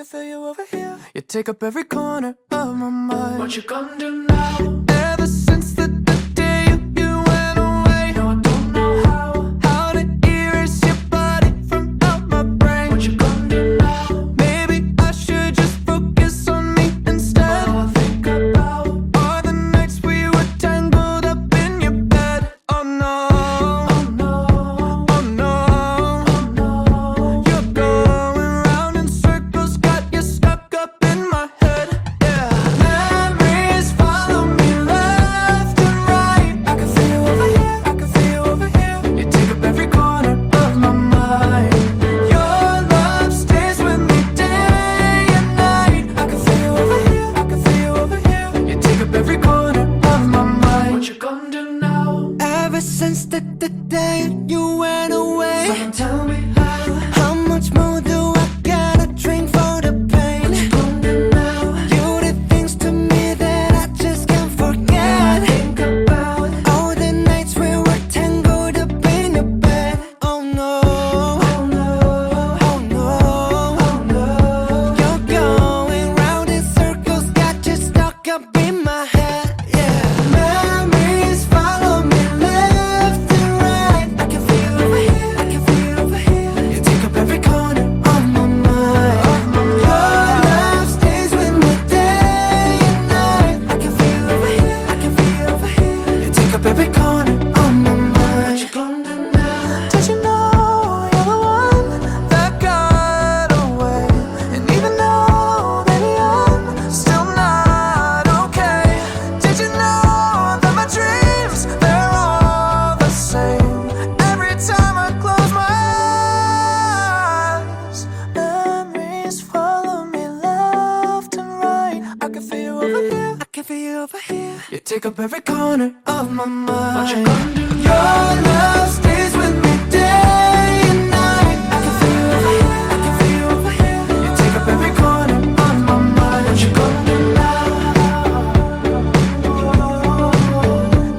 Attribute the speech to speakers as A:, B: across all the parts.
A: feel you over here. You take up every corner of my mind.
B: What you gonna do now?
A: Ever since the day you went away,
B: No, I don't know
A: how to erase your body from out my brain.
B: what you gonna do now.
A: Maybe I should just focus on me instead.
B: All I think about
A: All the nights we were tangled up in your bed. Oh no,
B: oh no,
A: oh no,
B: oh no.
A: you're going round in circles, got you stuck up in my head. Yeah, memories follow me left and right. I can feel you over here, I can feel you over here. You take up every corner of my mind. Your love stays with me day and night. I can feel you over here, I can feel you over here. You take up every corner of my mind.
B: What you gonna do now?
A: Ever since the day you went away,
B: Someone tell me
A: how much more do I gotta drink for the pain?
B: what you gonna do now.
A: You did things to me that I just can't forget.
B: Think about
A: All the nights we were tangled up in your bed. Oh no,
B: oh no,
A: oh no,
B: oh no.
A: you're going round in circles, got you stuck up in my head. Yeah, memories follow me left and right. I can feel you over here, I can feel you over here. You take up every corner of my mind. Your love stays with me day and night. I can feel you over here, I can feel you over here. You take up every corner of my
B: What you
A: mind.
B: gonna do now?
A: Did you know you're the one that got away? And even though, baby, I'm still not okay. Did you know that my dreams, they're all the same? Every time I close my eyes, memories follow me left and right. I can feel you over here, I can feel you over here. You take up every corner of my mind.
B: What you gonna do?
A: Your love stays with me day and night. I can feel you over here, I can feel you over here. You take up every corner of my mind.
B: What you gonna do now?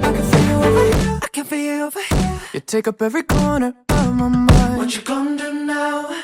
A: I can feel you over here, I can feel you over here. You take up every corner of my mind.
B: What you gonna do now?